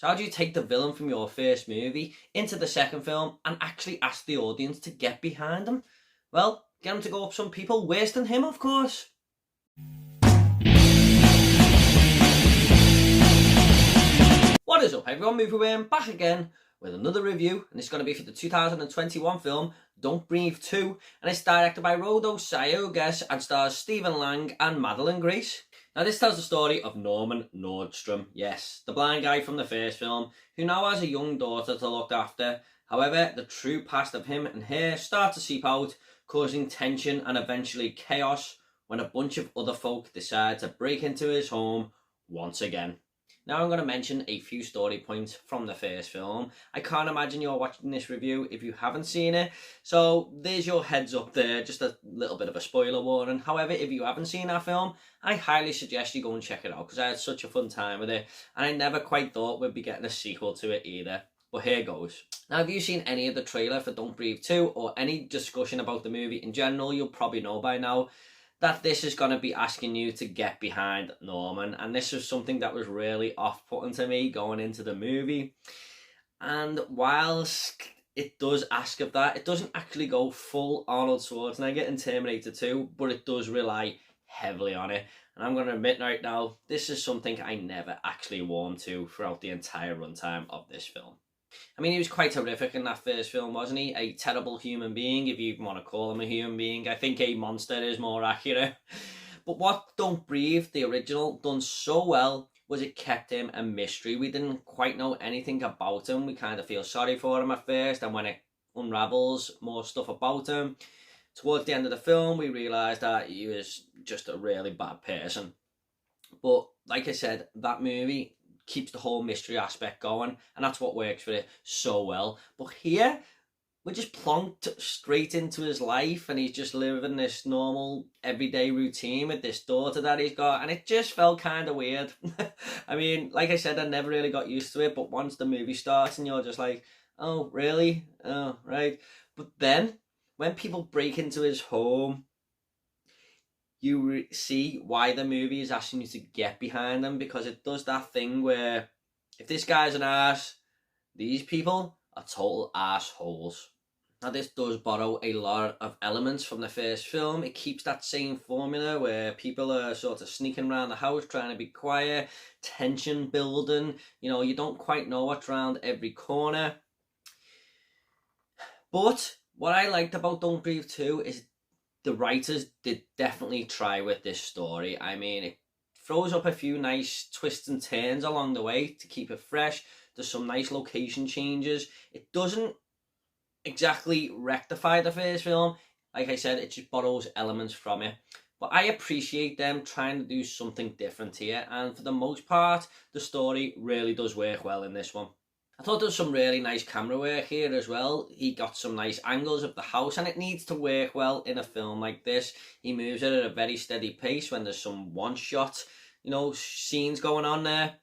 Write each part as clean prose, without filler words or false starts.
So how do you take the villain from your first movie into the second film and actually ask the audience to get behind him? Well, get him to go up some people worse than him, of course. What is up everyone, Movie Worm back again with another review, and it's going to be for the 2021 film Don't Breathe 2, and it's directed by Rodo Sayagues and stars Stephen Lang and Madelyn Grace. Now this tells the story of Norman Nordstrom, yes, the blind guy from the first film, who now has a young daughter to look after. However, the true past of him and her start to seep out, causing tension and eventually chaos when a bunch of other folk decide to break into his home once again. Now I'm going to mention a few story points from the first film. I can't imagine you're watching this review if you haven't seen it, so there's your heads up there, just a little bit of a spoiler warning. However, if you haven't seen that film, I highly suggest you go and check it out because I had such a fun time with it, and I never quite thought we'd be getting a sequel to it either. But here goes. Now, if you've seen any of the trailer for Don't Breathe 2 or any discussion about the movie in general, you'll probably know by now that this is going to be asking you to get behind Norman, and this was something that was really off-putting to me going into the movie. And whilst it does ask of that, it doesn't actually go full Arnold Schwarzenegger in Terminator 2, but it does rely heavily on it. And I'm going to admit right now, this is something I never actually warmed to throughout the entire runtime of this film. I mean, he was quite horrific in that first film, wasn't he? A terrible human being, if you even want to call him a human being. I think a monster is more accurate. But what Don't Breathe, the original, done so well was it kept him a mystery. We didn't quite know anything about him. We kind of feel sorry for him at first, and when it unravels more stuff about him, towards the end of the film, we realised that he was just a really bad person. But like I said, that movie keeps the whole mystery aspect going, and that's what works for it so well. But here, we're just plonked straight into his life, and he's just living this normal everyday routine with this daughter that he's got, and it just felt kind of weird. I mean, like I said, I never really got used to it, but once the movie starts and you're just like, oh, really? Oh, right. But then, when people break into his home, you see why the movie is asking you to get behind them, because it does that thing where if this guy's an arse, these people are total assholes. Now this does borrow a lot of elements from the first film. It keeps that same formula where people are sort of sneaking around the house trying to be quiet, tension building, you don't quite know what's around every corner. But what I liked about Don't Breathe 2 is the writers did definitely try with this story. I mean, it throws up a few nice twists and turns along the way to keep it fresh. There's some nice location changes. It doesn't exactly rectify the first film. Like I said, it just borrows elements from it. But I appreciate them trying to do something different here. And for the most part, the story really does work well in this one. I thought there was some really nice camera work here as well. He got some nice angles of the house, and it needs to work well in a film like this. He moves it at a very steady pace when there's some one-shot, scenes going on there.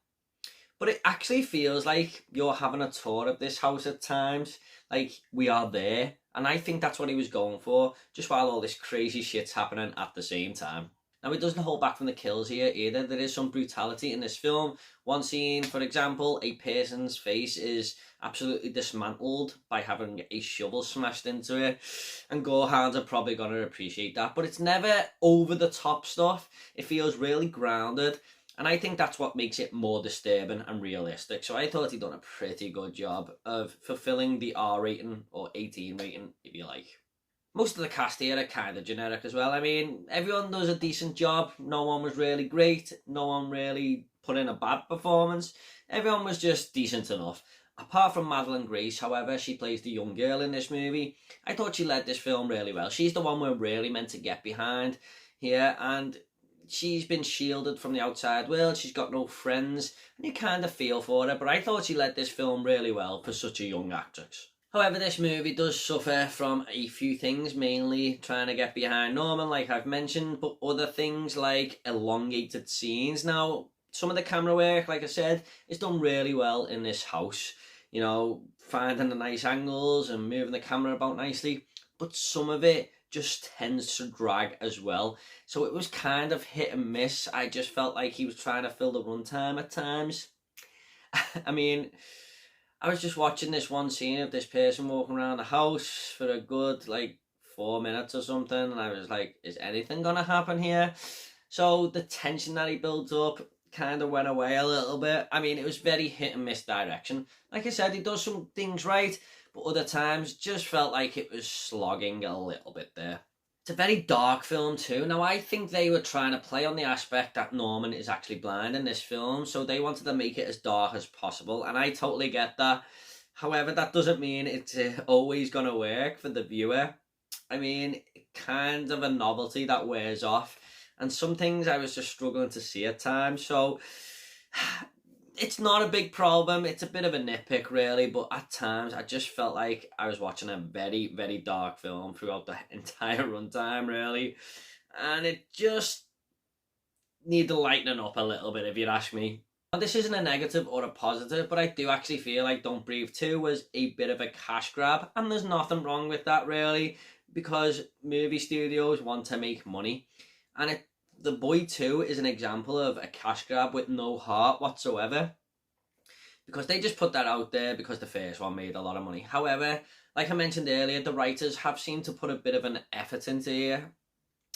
But it actually feels like you're having a tour of this house at times. Like, we are there. And I think that's what he was going for, just while all this crazy shit's happening at the same time. Now, it doesn't hold back from the kills here either. There is some brutality in this film. One scene, for example, a person's face is absolutely dismantled by having a shovel smashed into it. And gorehounds are probably going to appreciate that. But it's never over-the-top stuff. It feels really grounded. And I think that's what makes it more disturbing and realistic. So I thought he'd done a pretty good job of fulfilling the R rating, or 18 rating, if you like. Most of the cast here are kind of generic as well. I mean, everyone does a decent job. No one was really great. No one really put in a bad performance. Everyone was just decent enough. Apart from Madelyn Grace, however, she plays the young girl in this movie. I thought she led this film really well. She's the one we're really meant to get behind here, and she's been shielded from the outside world. She's got no friends, and you kind of feel for her, but I thought she led this film really well for such a young actress. However, this movie does suffer from a few things, mainly trying to get behind Norman, like I've mentioned, but other things like elongated scenes. Now, some of the camera work, like I said, is done really well in this house. Finding the nice angles and moving the camera about nicely, but some of it just tends to drag as well. So it was kind of hit and miss. I just felt like he was trying to fill the runtime at times. I mean, I was just watching this one scene of this person walking around the house for a good, like, 4 minutes or something, and I was like, is anything gonna happen here? So the tension that he built up kind of went away a little bit. I mean, it was very hit and miss direction. Like I said, he does some things right, but other times just felt like it was slogging a little bit there. It's a very dark film too. Now, I think they were trying to play on the aspect that Norman is actually blind in this film, so they wanted to make it as dark as possible, and I totally get that. However, that doesn't mean it's always going to work for the viewer. I mean, kind of a novelty that wears off, and some things I was just struggling to see at times, so it's not a big problem. It's a bit of a nitpick, really, but at times I just felt like I was watching a very, very dark film throughout the entire runtime, really, and it just needed lightening up a little bit, if you'd ask me. Now, this isn't a negative or a positive, but I do actually feel like Don't Breathe 2 was a bit of a cash grab, and there's nothing wrong with that, really, because movie studios want to make money, and The Boy 2 is an example of a cash grab with no heart whatsoever, because they just put that out there because the first one made a lot of money. However, like I mentioned earlier, the writers have seemed to put a bit of an effort into here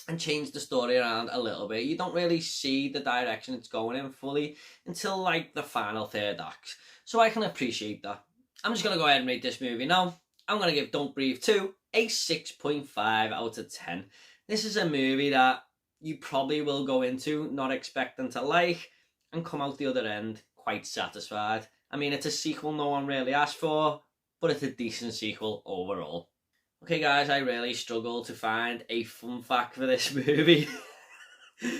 and change the story around a little bit. You don't really see the direction it's going in fully until like the final third act, so I can appreciate that. I'm just going to go ahead and rate this movie now. I'm going to give Don't Breathe 2 a 6.5 out of 10. This is a movie that you probably will go into not expecting to like and come out the other end quite satisfied. I mean, it's a sequel no one really asked for, but it's a decent sequel overall. Okay guys, I really struggled to find a fun fact for this movie.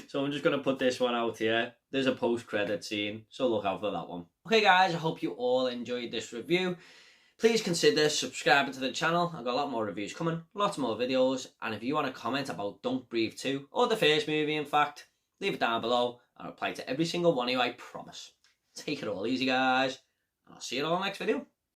So I'm just going to put this one out here. There's a post-credit scene, so look out for that one. Okay guys, I hope you all enjoyed this review. Please consider subscribing to the channel. I've got a lot more reviews coming, lots more videos, and if you want to comment about Don't Breathe 2, or the first movie in fact, leave it down below. I'll reply to every single one of you, I promise. Take it all easy guys, and I'll see you all in the next video.